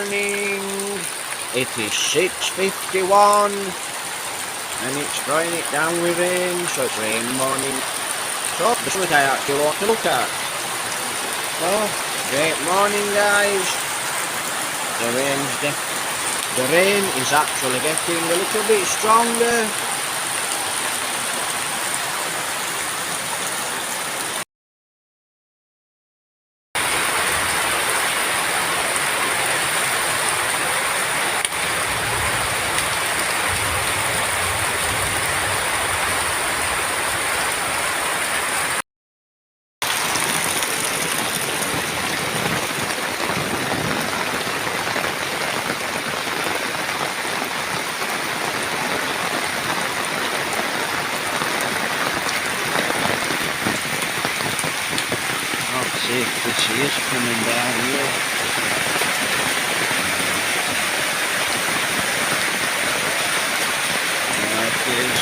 morning. It is 6:51 and it's throwing it down with rain, so it's rain morning. So that's what I actually want to look at. So, great morning guys. The rain is actually getting a little bit stronger. See if this is coming down here. There it is.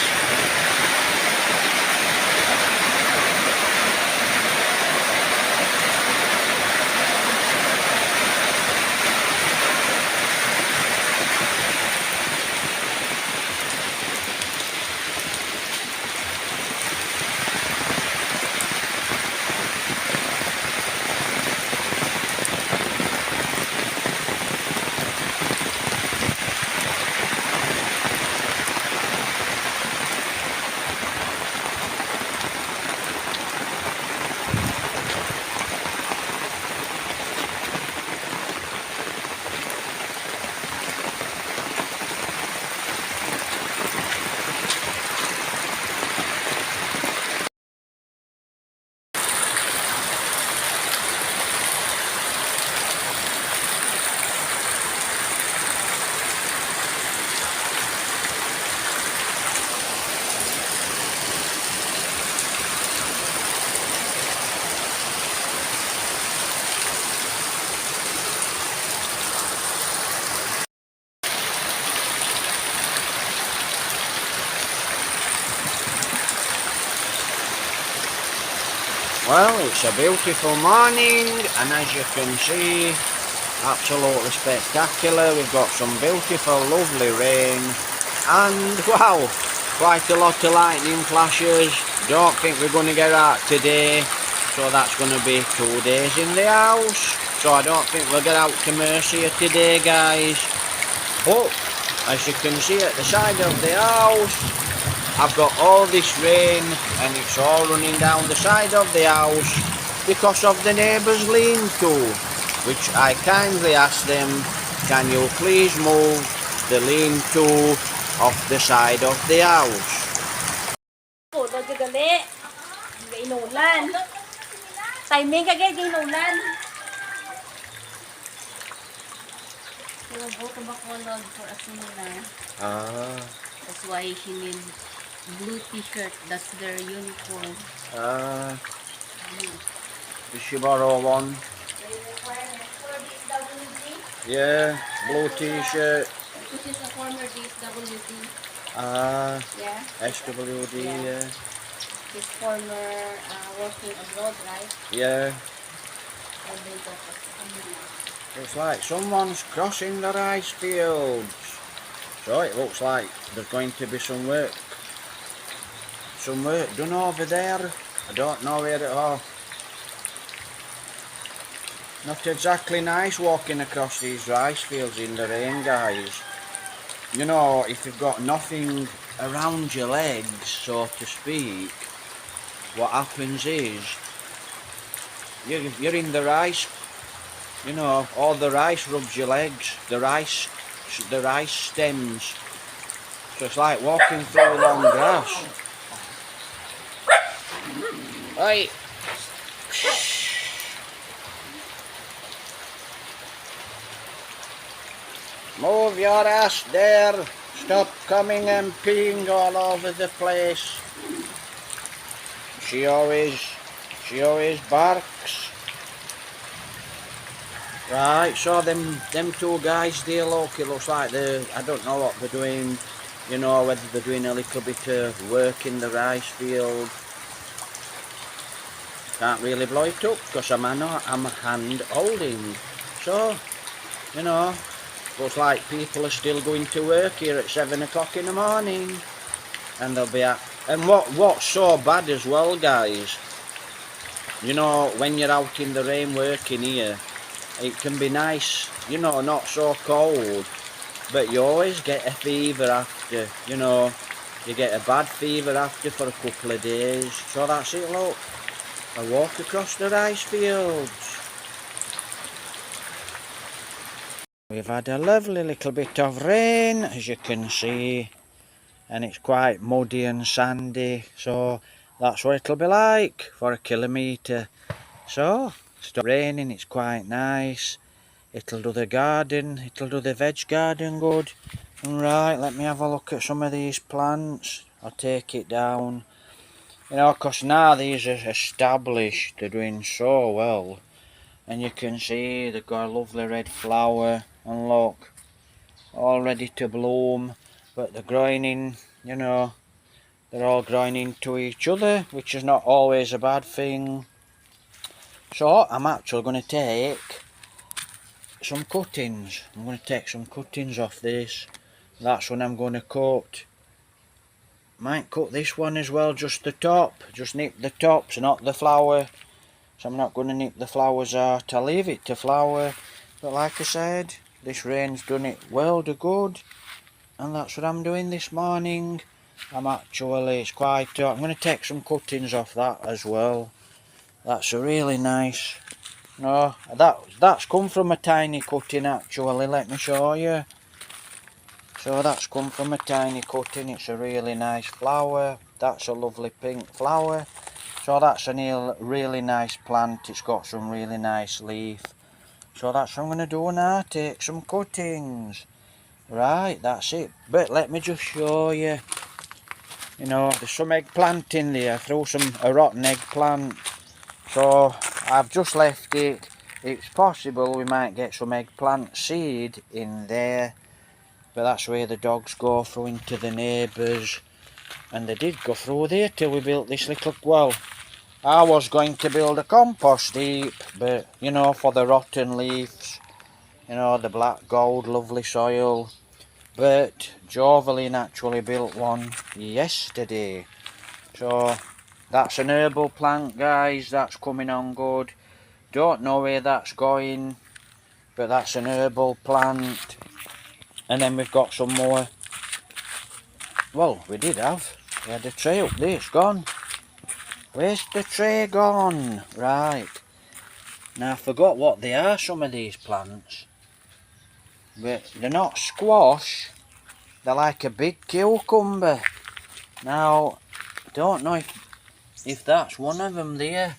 Well, it's a beautiful morning, and as you can see, absolutely spectacular. We've got some beautiful, lovely rain, and wow, quite a lot of lightning flashes. Don't think we're going to get out today, so that's going to be 2 days in the house. So I don't think we'll get out to Mercia today, guys. But as you can see at the side of the house, I've got all this rain and it's all running down the side of the house because of the neighbour's lean-to, which I kindly asked them, can you please move the lean-to off the side of the house. That's why she needs blue t-shirt. That's their uniform. Did she borrow one? Yeah, blue t-shirt. Which is a former DSWD. Yeah. SWD, yeah. His former working abroad, right? Yeah. And they got us. Looks like someone's crossing the rice fields. So it looks like there's going to be some work done over there. I don't know where it is. Not exactly nice walking across these rice fields in the rain, guys. You know, if you've got nothing around your legs, so to speak, what happens is you're in the rice, you know, all the rice rubs your legs, the rice stems, so it's like walking through long grass. Right. Move your ass there. Stop coming and peeing all over the place. She always barks. Right, so them two guys there, look, it looks like I don't know what they're doing, you know, whether they're doing a little bit of work in the rice field. Can't really blow it up because I'm hand holding. So You know, looks like people are still going to work here at 7 o'clock in the morning. And they'll be at... And what's so bad as well, guys, you know, when you're out in the rain working here, it can be nice, you know, not so cold, but you always get a fever after, you know. You get a bad fever after for a couple of days. So that's it, look. I walk across the rice fields. We've had a lovely little bit of rain, as you can see, and it's quite muddy and sandy, so that's what it'll be like for a kilometre. So, it's raining, it's quite nice. It'll do the garden, it'll do the veg garden good. Right, let me have a look at some of these plants. I'll take it down. You know, because now these are established, they're doing so well. And you can see they've got a lovely red flower, and look, all ready to bloom. But they're growing in, you know, they're all growing into each other, which is not always a bad thing. So I'm actually going to take some cuttings. I'm going to take some cuttings off this. That's when I'm going to cut. Might cut this one as well, just the top. Just nip the tops, not the flower. So I'm not going to nip the flowers out. I'll leave it to flower. But like I said, this rain's done it well to good. And that's what I'm doing this morning. It's quite hot. I'm going to take some cuttings off that as well. That's a really nice... No, that's come from a tiny cutting actually, let me show you. So that's come from a tiny cutting, it's a really nice flower. That's a lovely pink flower. So that's a really nice plant, it's got some really nice leaf. So that's what I'm going to do now, take some cuttings. Right, that's it. But let me just show you. You know, there's some eggplant in there. I threw a rotten eggplant. So I've just left it. It's possible we might get some eggplant seed in there. But that's where the dogs go through into the neighbours. And they did go through there till we built this little... Well, I was going to build a compost heap. But, you know, for the rotten leaves. You know, the black gold, lovely soil. But Jovelyn actually built one yesterday. So that's an herbal plant, guys. That's coming on good. Don't know where that's going, but that's an herbal plant. And then we've got some more. Well, we had a tray up there. It's gone. Where's the tray gone? Right. Now I forgot what they are, some of these plants. But they're not squash. They're like a big cucumber. Now, don't know if that's one of them there.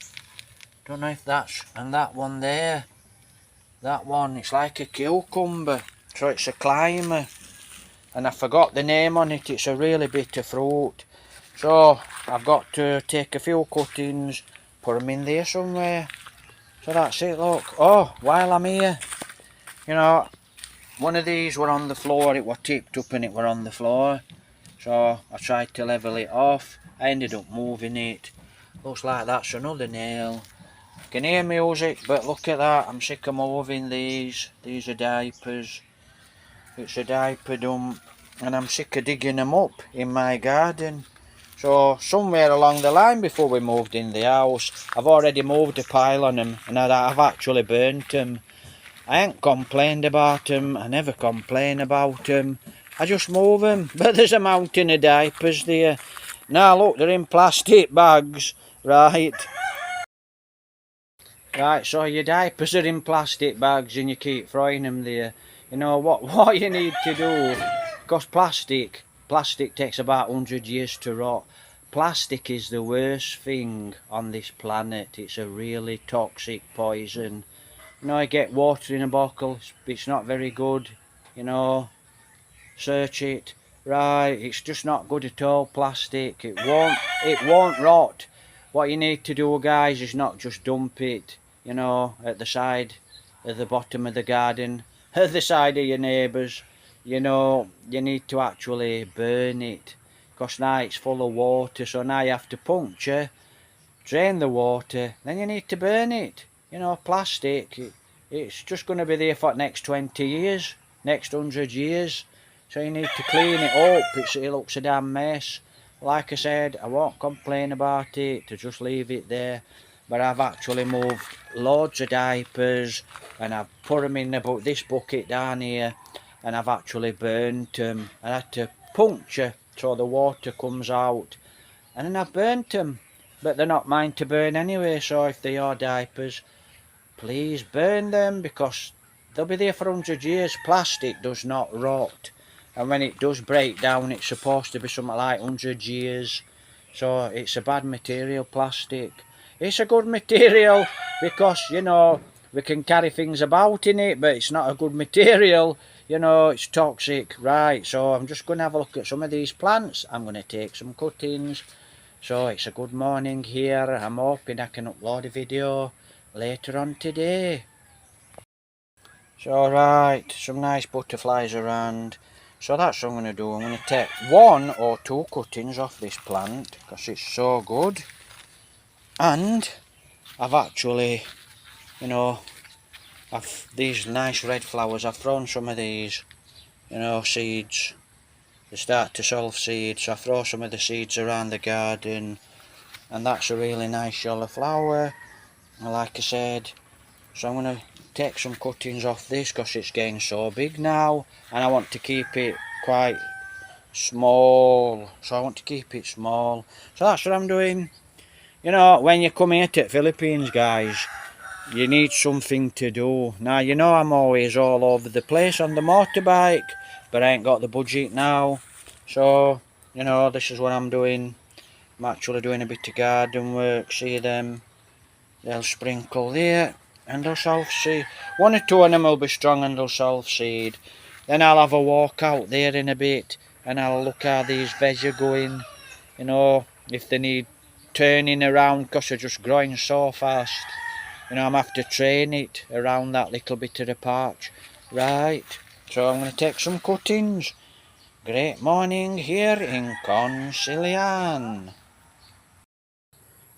Don't know if that's... And that one there. That one, it's like a cucumber. So it's a climber. And I forgot the name on it. It's a really bitter fruit. So, I've got to take a few cuttings, put them in there somewhere. So that's it, look. Oh, while I'm here, you know, one of these were on the floor. It was tipped up and it were on the floor. So I tried to level it off. I ended up moving it. Looks like that's another nail. You can hear music, but look at that. I'm sick of moving these. These are diapers. It's a diaper dump. And I'm sick of digging them up in my garden. So somewhere along the line before we moved in the house, I've already moved a pile on them. And I've actually burnt them. I ain't complained about them. I never complain about them. I just move them. But there's a mountain of diapers there. Now look, they're in plastic bags. Right. Right, so your diapers are in plastic bags and you keep throwing them there. You know what you need to do, because plastic takes about 100 years to rot. Plastic is the worst thing on this planet. It's a really toxic poison. You know, you get water in a bottle, it's not very good, you know, search it. Right, it's just not good at all, plastic. It won't rot. What you need to do, guys, is not just dump it, you know, at the side, at the bottom of the garden, at the side of your neighbours. You know, you need to actually burn it, because now it's full of water, so now you have to puncture, drain the water, then you need to burn it. You know, plastic, it's just going to be there for the next 20 years, next 100 years. So you need to clean it up. It looks a damn mess. Like I said, I won't complain about it, to just leave it there. But I've actually moved loads of diapers, and I've put them in this bucket down here, and I've actually burnt them. I had to puncture so the water comes out, and then I've burnt them. But they're not mine to burn anyway, so if they're your diapers, please burn them, because they'll be there for 100 years. Plastic does not rot, and when it does break down, it's supposed to be something like 100 years. So it's a bad material, plastic. It's a good material because, you know, we can carry things about in it, but it's not a good material. You know, it's toxic. Right, so I'm just going to have a look at some of these plants. I'm going to take some cuttings. So it's a good morning here. I'm hoping I can upload a video later on today. So right, some nice butterflies around. So that's what I'm going to do. I'm going to take 1 or 2 cuttings off this plant because it's so good. And I've actually, you know, these nice red flowers, I've thrown some of these, you know, seeds. They start to self-seed, so I throw some of the seeds around the garden, and that's a really nice yellow flower. And like I said, so I'm going to take some cuttings off this because it's getting so big now, and I want to keep it quite small. So I want to keep it small. So that's what I'm doing. You know, when you come here to the Philippines, guys, you need something to do. Now, you know I'm always all over the place on the motorbike, but I ain't got the budget now. So, you know, this is what I'm doing. I'm actually doing a bit of garden work. See them? They'll sprinkle there, and they'll self-seed. 1 or 2 of them will be strong and they'll self-seed. Then I'll have a walk out there in a bit, and I'll look how these veg are going. You know, if they need turning around because they're just growing so fast. You know, I'm have to train it around that little bit of the patch. Right, so I'm going to take some cuttings. Great morning here in Concilian.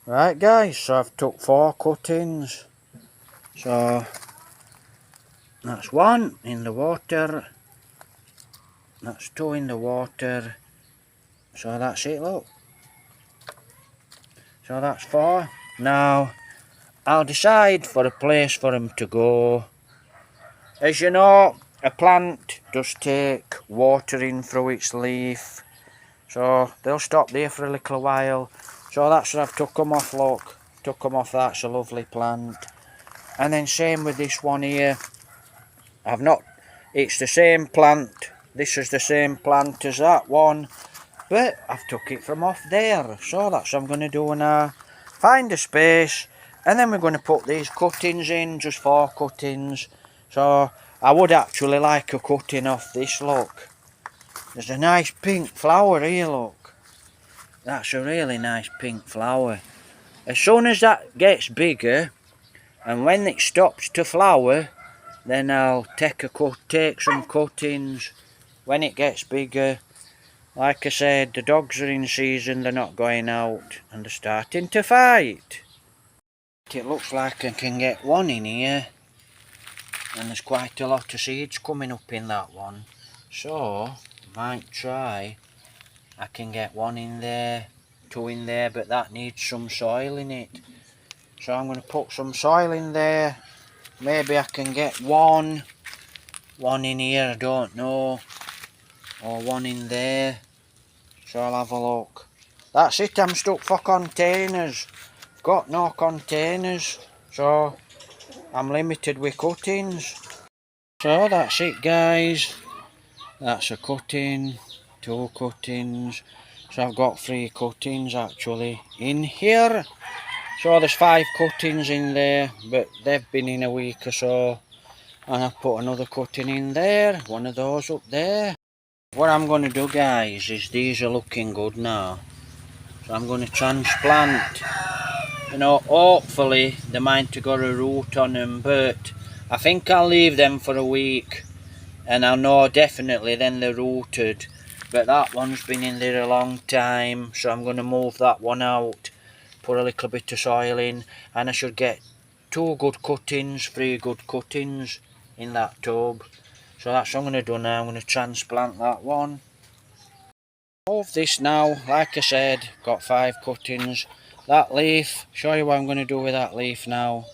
Right guys, so I've took 4 cuttings. So that's 1 in the water. That's 2 in the water. So that's it, look. So that's 4. Now I'll decide for a place for them to go. As you know, a plant does take watering through its leaf, so they'll stop there for a little while. So that's what I've took them off, look. Took them off, that's a lovely plant. And then same with this one here. It's the same plant. This is the same plant as that one, but I've took it from off there. So that's what I'm going to do now. Find a space, and then we're going to put these cuttings in, just 4 cuttings. So I would actually like a cutting off this, look. There's a nice pink flower here, look. That's a really nice pink flower. As soon as that gets bigger, and when it stops to flower, then I'll take some cuttings when it gets bigger. Like I said, the dogs are in season, they're not going out, and they're starting to fight. It looks like I can get 1 in here, and there's quite a lot of seeds coming up in that one. So, might try. I can get 1 in there, 2 in there, but that needs some soil in it. So I'm going to put some soil in there. Maybe I can get 1 in here, I don't know, or 1 in there. So I'll have a look. That's it, I'm stuck for containers. I've got no containers, so I'm limited with cuttings. So that's it, guys. That's a cutting, 2 cuttings. So I've got 3 cuttings actually in here. So there's 5 cuttings in there, but they've been in a week or so. And I've put another cutting in there, 1 of those up there. What I'm going to do, guys, is these are looking good now. So I'm going to transplant. You know, hopefully they might have got a root on them, but I think I'll leave them for a week, and I'll know definitely then they're rooted. But that one's been in there a long time, so I'm going to move that one out, put a little bit of soil in, and I should get two good cuttings, three good cuttings in that tub. So that's what I'm going to do now. I'm going to transplant that one. Of this now, like I said, got 5 cuttings. That leaf, show you what I'm going to do with that leaf now.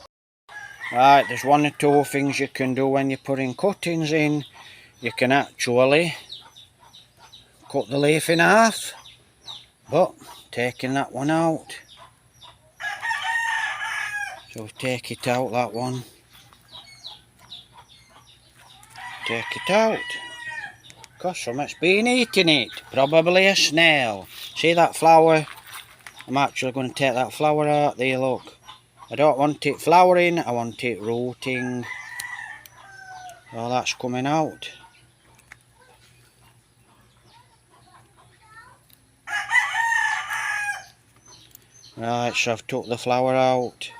Right, there's 1 or 2 things you can do when you're putting cuttings in. You can actually cut the leaf in half, but taking that one out. So we take it out, that one. Take it out. Because something's been eating it. Probably a snail. See that flower? I'm actually going to take that flower out. There, look. I don't want it flowering, I want it rooting. Well, that's coming out. Right, so I've took the flower out.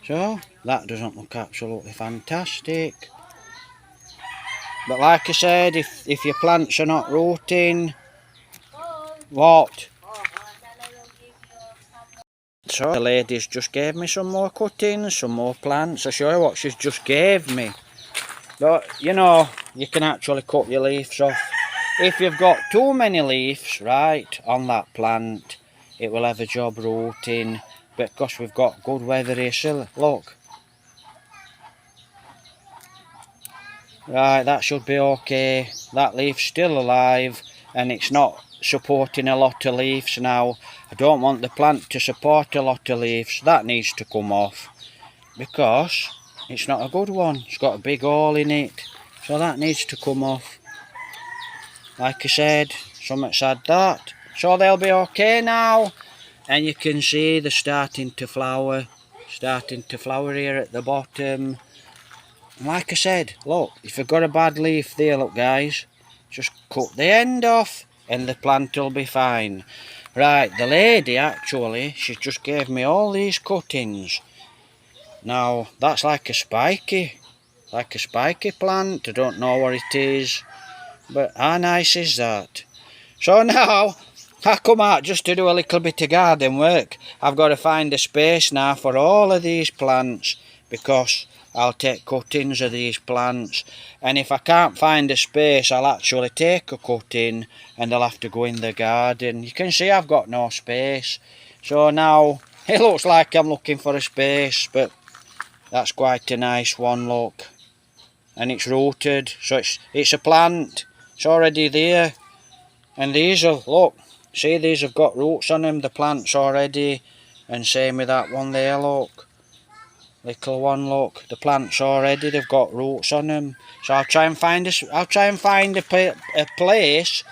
So, that doesn't look absolutely fantastic. But like I said, if your plants are not rooting, what? So the lady's just gave me some more cuttings, some more plants. I'll show you what she's just gave me. But, you know, you can actually cut your leaves off. If you've got too many leaves, right, on that plant, it will have a job rooting. But because we've got good weather here, so look. Right, that should be okay. That leaf's still alive and it's not supporting a lot of leaves now. I don't want the plant to support a lot of leaves. That needs to come off because it's not a good one. It's got a big hole in it. So that needs to come off. Like I said, something's had that. So they'll be okay now. And you can see they're starting to flower. Starting to flower here at the bottom. And like I said, look, if you've got a bad leaf there, look guys, just cut the end off and the plant will be fine. Right, the lady actually, she just gave me all these cuttings. Now, that's like a spiky plant. I don't know what it is, but how nice is that? So now, I come out just to do a little bit of garden work. I've got to find a space now for all of these plants because I'll take cuttings of these plants, and if I can't find a space I'll actually take a cutting and they'll have to go in the garden. You can see I've got no space, so now it looks like I'm looking for a space, but that's quite a nice one, look, and it's rooted, so it's a plant, it's already there. And these are, look, see these have got roots on them, the plants already, and same with that one there, look. Little one, look, the plants already, they've got roots on them. So I'll try and find a place,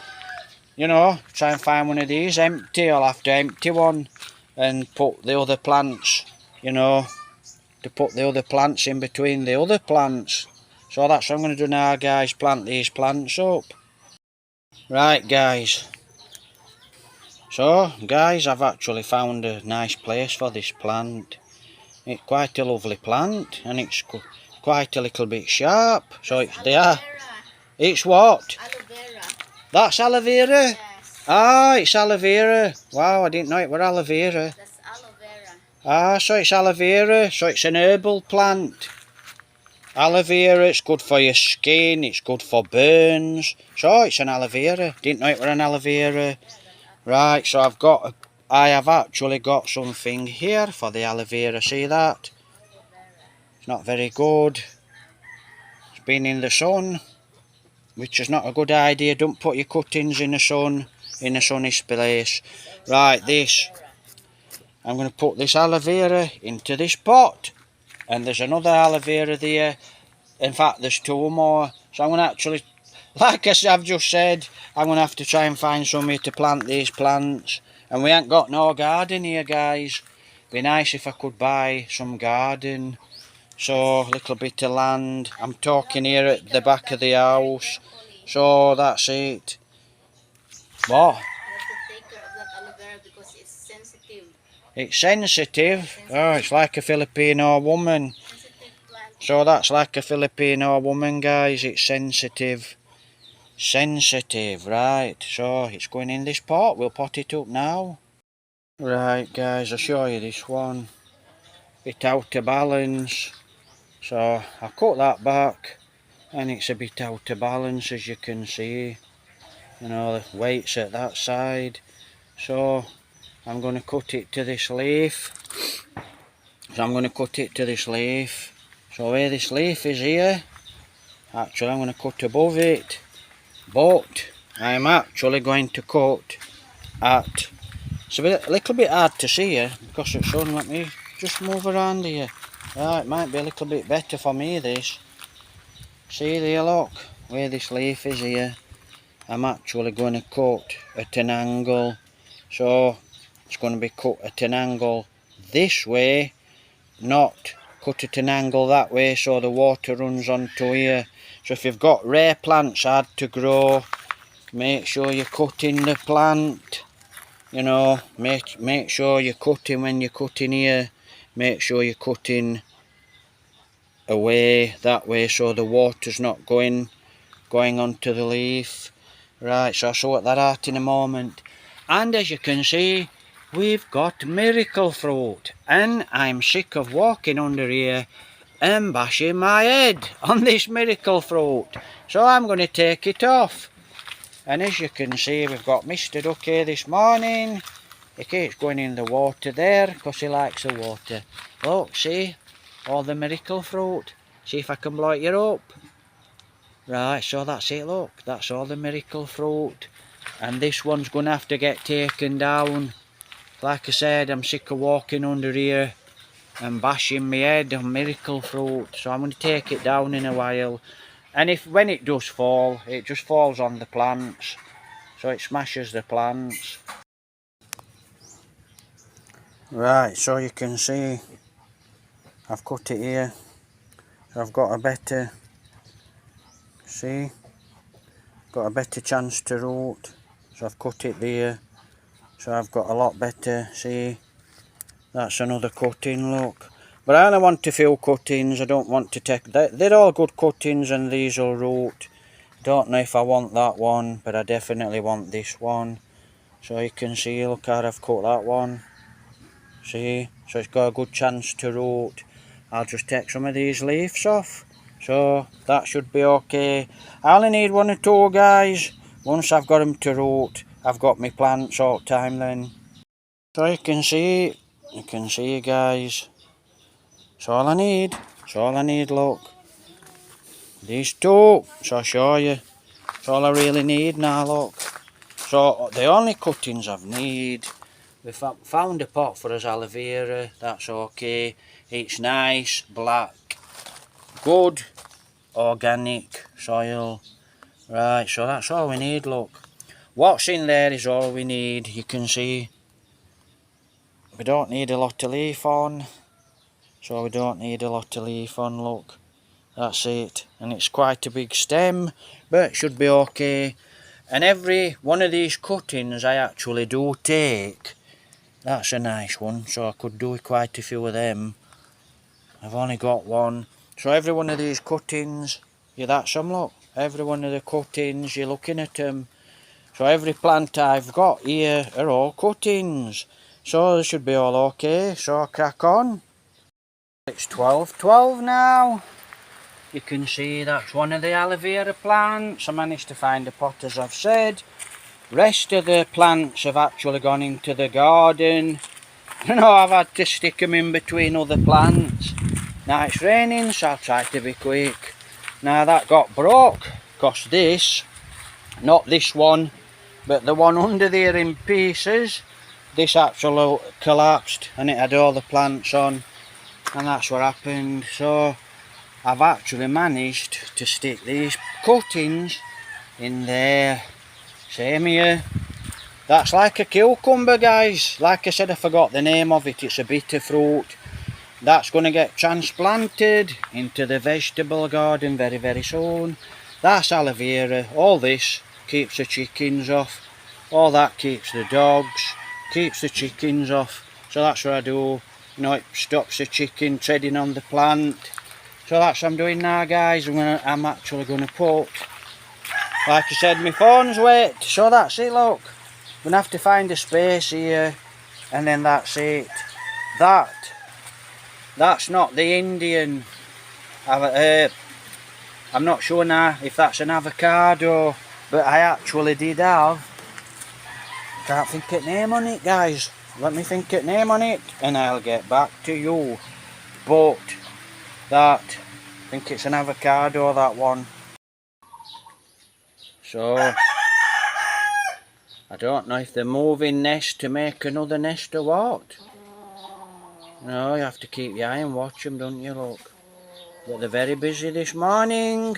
you know, try and find one of these empty. I'll have to empty one and put the other plants, you know, to put the other plants in between the other plants. So that's what I'm going to do now, guys, plant these plants up. Right, guys. So, guys, I've actually found a nice place for this plant. It's quite a lovely plant, and it's quite a little bit sharp. So it's there. It's what? Aloe vera. That's aloe vera? Yes. Ah, it's aloe vera. Wow, I didn't know it were aloe vera. That's aloe vera. Ah, so it's aloe vera. So it's an herbal plant. Aloe vera, it's good for your skin, it's good for burns. So it's an aloe vera. Didn't know it were an aloe vera. Right, so I have actually got something here for the aloe vera. See that? It's not very good. It's been in the sun, which is not a good idea. Don't put your cuttings in the sun, in a sunny place. Right, this. I'm going to put this aloe vera into this pot. And there's another aloe vera there. In fact, there's 2 more. So I'm going to actually, like I've just said, I'm going to have to try and find somewhere to plant these plants. And we ain't got no garden here, guys. Be nice if I could buy some garden. So, a little bit of land. I'm talking here at the back of the house. So, that's it. What? You have to take care of that aloe vera because it's sensitive. It's sensitive. Oh, it's like a Filipino woman. Sensitive plant. So, that's like a Filipino woman, guys. It's sensitive. Sensitive, right. So, it's going in this pot. We'll pot it up now. Right, guys, I'll show you this one. bit out of balance. So I cut that back and it's a bit out of balance, as you can see. You know, the weight's at that side. So I'm going to cut it to this leaf. So I'm going to cut it to this leaf. So where this leaf is here, actually I'm going to cut above it. But I'm actually going to cut at, it's a little bit hard to see here because it's sun. Let me just move around here. It might be a little bit better for me this. See there, look, where this leaf is here. I'm actually going to cut at an angle. So it's going to be cut at an angle this way, not cut at an angle that way so the water runs onto here. So if you've got rare plants hard to grow, make sure you're cutting the plant. You know, make sure you're cutting when you're cutting here. Make sure you're cutting away that way so the water's not going onto the leaf. Right, so I'll sort that out in a moment. And as you can see, we've got miracle fruit, and I'm sick of walking under here and bashing my head on this miracle fruit, so I'm going to take it off. And as you can see, we've got Mr. Duck here this morning. He keeps going in the water there because he likes the water. Look, see, all the miracle fruit. See if I can blow it you up. Right, so that's it, look, that's all the miracle fruit. And this one's going to have to get taken down. Like I said, I'm sick of walking under here and bashing my head on miracle fruit. So I'm going to take it down in a while. And when it does fall, it just falls on the plants. So it smashes the plants. Right, so you can see I've cut it here. So I've got a better, see, got a better chance to root. So I've cut it there. So I've got a lot better, see, that's another cutting, look. But I only want a few cuttings, I don't want to take, they're all good cuttings and these will root. Don't know if I want that one, but I definitely want this one. So you can see, look how I've cut that one. See, so it's got a good chance to root. I'll just take some of these leaves off. So that should be okay. I only need 1 or 2 guys. Once I've got them to root, I've got my plants all the time then. So you can see guys. That's all I need. That's all I need, look. These 2, so I'll show you. That's all I really need now, look. So the only cuttings I've need, we found a pot for us aloe vera, that's okay. It's nice, black, good, organic soil. Right, so that's all we need, look. What's in there is all we need, you can see. We don't need a lot of leaf on. So we don't need a lot of leaf on, look. That's it. And it's quite a big stem, but it should be okay. And every one of these cuttings I actually do take. That's a nice one, so I could do quite a few of them. I've only got one. So every one of these cuttings, yeah, that's them, look. Every one of the cuttings, you're looking at them. So every plant I've got here are all cuttings. So they should be all okay, so I'll crack on. It's 12 now. You can see that's one of the aloe vera plants. I managed to find a pot, as I've said. Rest of the plants have actually gone into the garden. You know, I've had to stick them in between other plants. Now it's raining, so I'll try to be quick. Now that got broke, because this, not this one, but the one under there in pieces, this actually collapsed and it had all the plants on, and that's what happened. So I've actually managed to stick these cuttings in there. Same here. That's like a cucumber, guys. Like I said, I forgot the name of it. It's a bitter fruit. That's going to get transplanted into the vegetable garden very, very soon. That's aloe vera. All this keeps the chickens off. All that keeps the dogs, keeps the chickens off. So that's what I do. You know, it stops the chicken treading on the plant. So that's what I'm doing now, guys. I'm actually going to put, like I said, my phone's wet. So that's it, look. I'm going to have to find a space here. And then that's it. That That's not the Indian. I'm not sure now if that's an avocado, but I actually did have. Can't think of name on it, guys. Let me think of name on it, and I'll get back to you. But that, I think it's an avocado, that one. So I don't know if they're moving nest to make another nest or what. No, you have to keep your eye and watch them, don't you, look. But they're very busy this morning.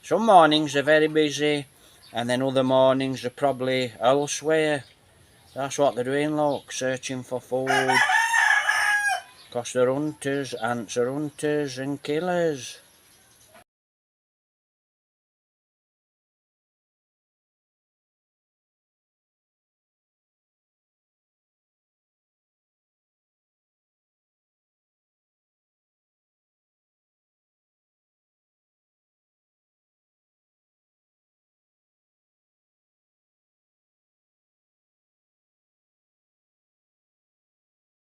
Some mornings they're very busy, and then other mornings they're probably elsewhere. That's what they're doing, look, searching for food. Because they're hunters, ants are hunters and killers.